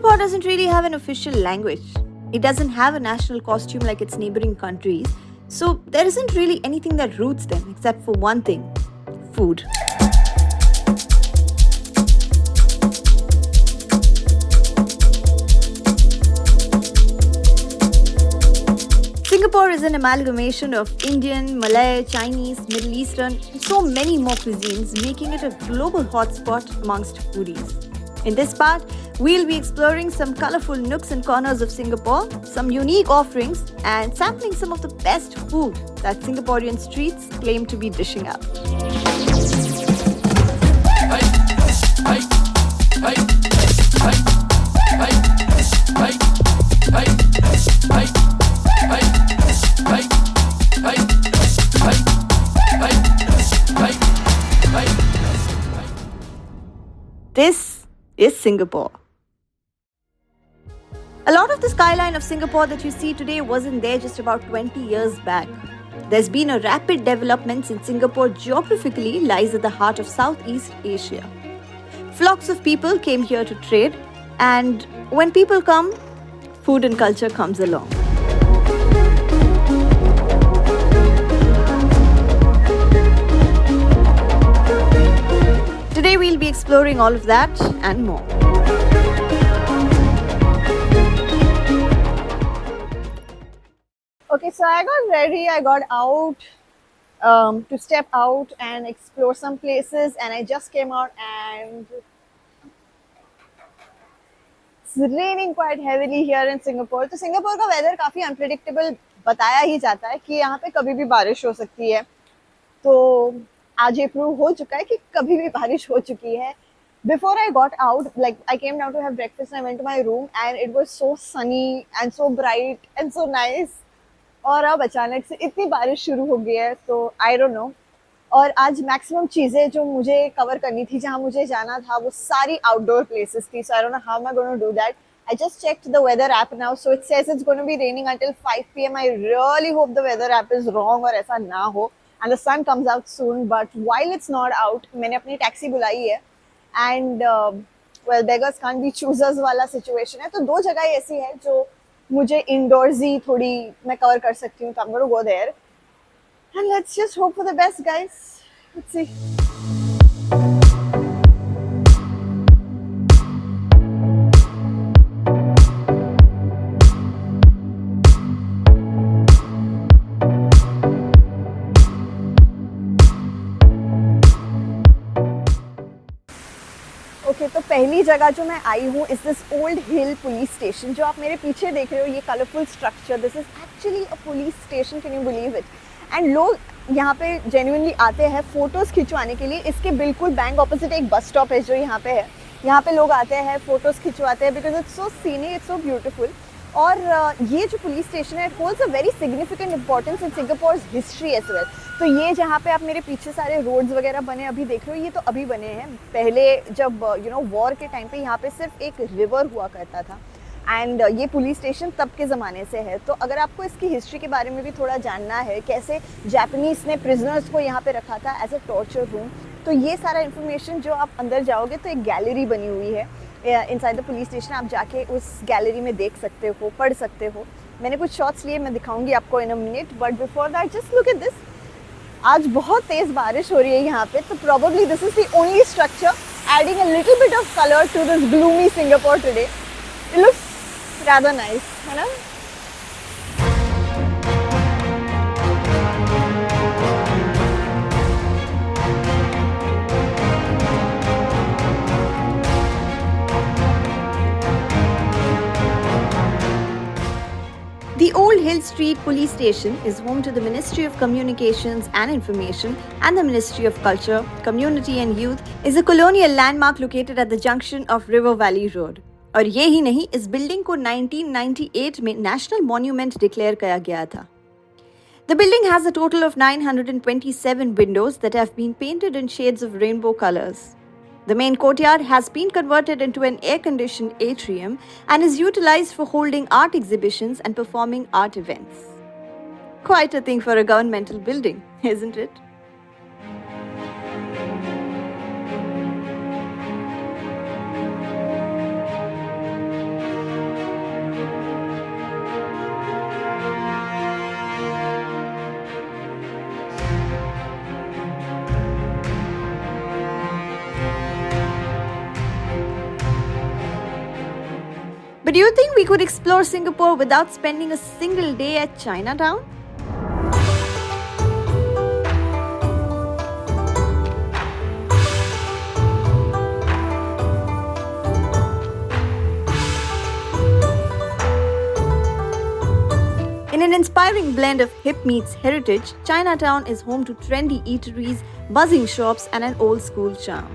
Singapore doesn't really have an official language. It doesn't have a national costume like its neighboring countries, so there isn't really anything that roots them except for one thing: food. Singapore is an amalgamation of Indian, Malay, Chinese, Middle Eastern, and so many more cuisines, making it a global hotspot amongst foodies. In this part, we'll be exploring some colorful nooks and corners of Singapore, some unique offerings, and sampling some of the best food that Singaporean streets claim to be dishing out. This is Singapore. A lot of the skyline of Singapore that you see today wasn't there just about 20 years back. There's been a rapid development since Singapore geographically lies at the heart of Southeast Asia. Flocks of people came here to trade, and when people come, food and culture comes along. Today we'll be exploring all of that and more. Okay, so I got ready, I got out to step out and explore some places, and I just came out and it's raining quite heavily here in Singapore. तो Singapore का weather काफ़ी unpredictable बताया ही जाता है कि यहाँ पे कभी भी बारिश हो सकती है. तो आज ये प्रूव हो चुका है कि कभी भी बारिश हो चुकी है. Before I got out, like I came down to have breakfast and I went to my room and it was so sunny and so bright and so nice. और अब अचानक से इतनी बारिश शुरू हो गई है, तो आई डोंट नो. और आज मैक्सिमम चीज़ें जो मुझे कवर करनी थी, जहाँ मुझे जाना था, वो सारी आउटडोर प्लेसेस थी. So I don't know how am I going to do that. I just checked the weather app now, so it says it's going to be raining until 5 p.m. I really hope the weather app is wrong और ऐसा ना हो and the sun comes out soon. But while it's not out, मैंने अपनी taxi बुलाई है and well, beggars can't be choosers वाला situation है. तो दो जगह ऐसी है जो मुझे इंडोर्स ही थोड़ी मैं कवर कर सकती हूँ, तो I'm going to go there and let's just hope for the best, guys. Let's see. Okay, तो पहली जगह जो मैं आई हूँ is this old hill police station. जो आप मेरे पीछे देख रहे हो, ये colourful structure, this is actually a police station. Can you believe it? And लोग यहाँ पे जेन्युइनली आते हैं फोटोज़ खिंचवाने के लिए. इसके बिल्कुल बैंक ऑपोजिट एक बस स्टॉप है जो यहाँ पे है. यहाँ पे लोग आते हैं, फोटोज़ खिंचवाते हैं because it's so scenic, it's so beautiful. और ये जो पुलिस स्टेशन है, it holds a very significant importance in Singapore history as well. तो ये जहाँ पे आप मेरे पीछे सारे रोड्स वगैरह बने अभी देख रहे हो, ये तो अभी बने हैं. पहले जब वॉर के टाइम पे यहाँ पे सिर्फ एक रिवर हुआ करता था एंड ये पुलिस स्टेशन तब के ज़माने से है. तो अगर आपको इसकी हिस्ट्री के बारे में भी थोड़ा जानना है, कैसे जापानीज़ ने प्रिजनर्स को यहाँ पे रखा था एज अ टॉर्चर रूम, तो ये सारा इन्फॉर्मेशन जो आप अंदर जाओगे तो एक गैलरी बनी हुई है इनसाइड द पुलिस स्टेशन. आप जाके उस गैलरी में देख सकते हो, पढ़ सकते हो. मैंने कुछ शॉट्स लिए, मैं दिखाऊंगी आपको in a minute. But before that just look at this. आज बहुत तेज़ बारिश हो रही है यहाँ पे, तो probably this is the only structure adding a little bit of color to this gloomy Singapore today. It looks rather nice, है ना? The Old Hill Street Police Station is home to the Ministry of Communications and Information and the Ministry of Culture, Community and Youth. Is a colonial landmark located at the junction of River Valley Road. और ये ही नहीं, इस building को 1998 में national monument declare किया गया था. The building has a total of 927 windows that have been painted in shades of rainbow colors. The main courtyard has been converted into an air-conditioned atrium and is utilized for holding art exhibitions and performing art events. Quite a thing for a governmental building, isn't it? But do you think we could explore Singapore without spending a single day at Chinatown? In an inspiring blend of hip meets heritage, Chinatown is home to trendy eateries, buzzing shops, and an old school charm.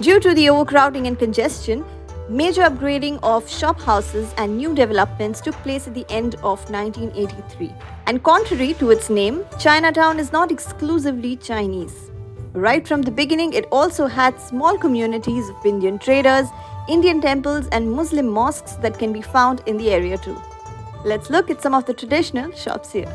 Due to the overcrowding and congestion, major upgrading of shop houses and new developments took place at the end of 1983. And contrary to its name, Chinatown is not exclusively Chinese. Right from the beginning, it also had small communities of Indian traders, Indian temples, and Muslim mosques that can be found in the area too. Let's look at some of the traditional shops here.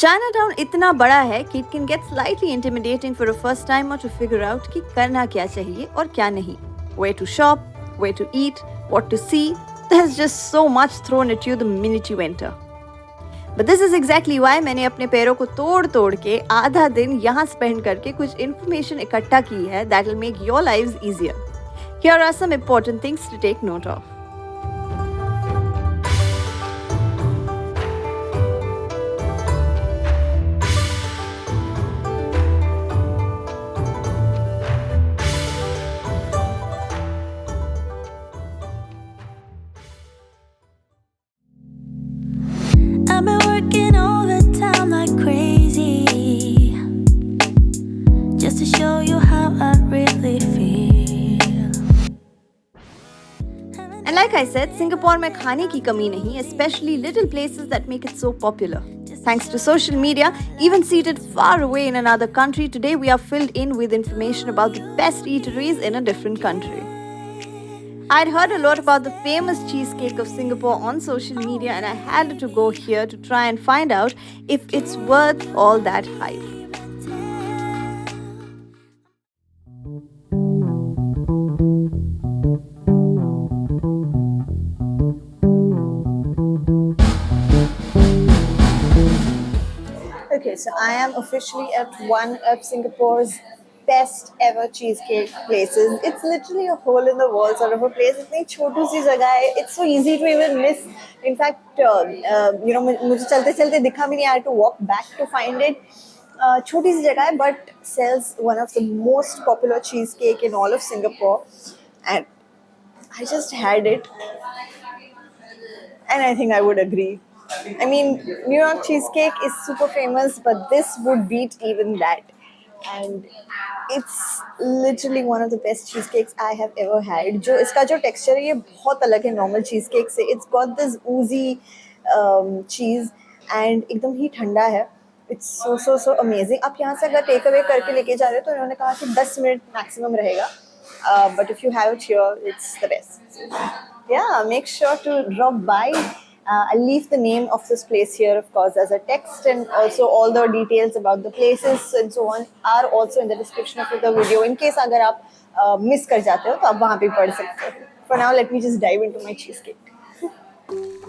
Chinatown इतना बड़ा है कि it can get slightly intimidating for a first timer to figure out कि करना क्या चाहिए और क्या नहीं. Where to shop, where to eat, what to see. There's just so much thrown at you the minute you enter. But this is exactly why मैंने अपने पैरों को तोड़ के आधा दिन यहाँ स्पेंड करके कुछ information इकट्ठा की है that will make your lives easier. Here are some important things to take note of. I've been working overtime like crazy just to show you how I really feel. And like I said, Singapore में खाने की कमी नहीं, especially little places that make it so popular. Thanks to social media, even seated far away in another country, today we are filled in with information about the best eateries in a different country. I'd heard a lot about the famous cheesecake of Singapore on social media, and I had to go here to try and find out if it's worth all that hype. Okay, so I am officially at one of Singapore's best ever cheesecake places. It's literally a hole in the wall sort of a place. इतनी छोटी सी जगह है. It's so easy to even miss. In fact, मुझे चलते चलते दिखा भी नहीं. I had to walk back to find it. छोटी सी जगह है, but sells one of the most popular cheesecake in all of Singapore. And I just had it, and I think I would agree. I mean, New York cheesecake is super famous, but this would beat even that. And it's literally one of the best cheesecakes I have ever had. जो इसका जो texture है ये बहुत अलग है normal cheesecake से. It's got this oozy cheese and एकदम ही ठंडा है. It's so amazing. आप यहाँ से अगर take away करके लेके जा रहे हो तो उन्होंने कहा कि 10 मिनट maximum रहेगा. But if you have it here, it's the best. Yeah, make sure to drop by. I'll leave the name of this place here, of course, as a text, and also all the details about the places and so on are also in the description of the video. In case अगर आप miss कर जाते हो तो आप वहाँ पे पढ़ सकते हो. For now, let me just dive into my cheesecake.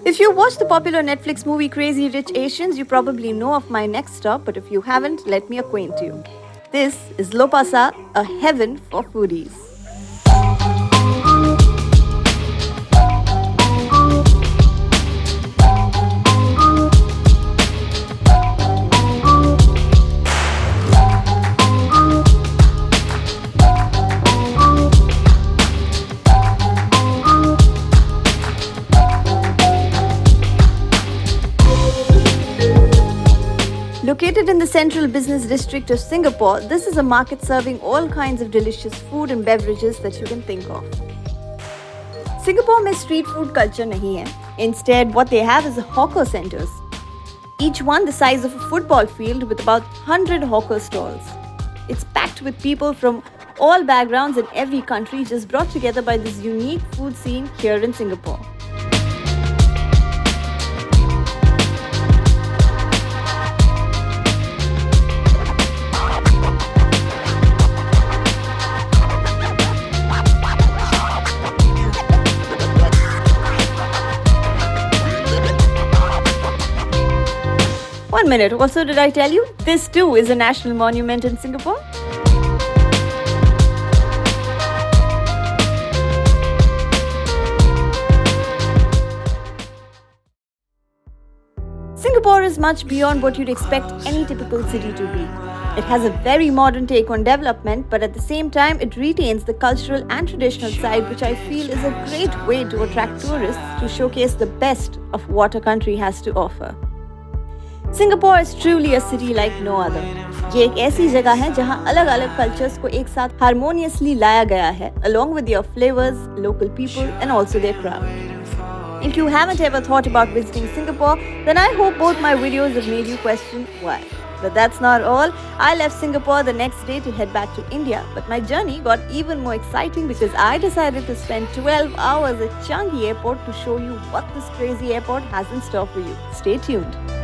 If you watched the popular Netflix movie Crazy Rich Asians, you probably know of my next stop, but if you haven't, let me acquaint you. This is Lopasa, a heaven for foodies. Located in the central business district of Singapore, this is a market serving all kinds of delicious food and beverages that you can think of. Singapore में street food culture नहीं है. Instead, what they have is hawker centers. Each one the size of a football field with about 100 hawker stalls. It's packed with people from all backgrounds in every country, just brought together by this unique food scene here in Singapore. One minute, also did I tell you? This too is a national monument in Singapore. Singapore is much beyond what you'd expect any typical city to be. It has a very modern take on development, but at the same time, it retains the cultural and traditional side, which I feel is a great way to attract tourists to showcase the best of what a country has to offer. Singapore is truly a city like no other. ये एक ऐसी जगह है जहाँ अलग-अलग cultures को एक साथ harmoniously लाया गया है, along with their flavors, local people, and also their crowd. If you haven't ever thought about visiting Singapore, then I hope both my videos have made you question why. But that's not all. I left Singapore the next day to head back to India, but my journey got even more exciting because I decided to spend 12 hours at Changi Airport to show you what this crazy airport has in store for you. Stay tuned.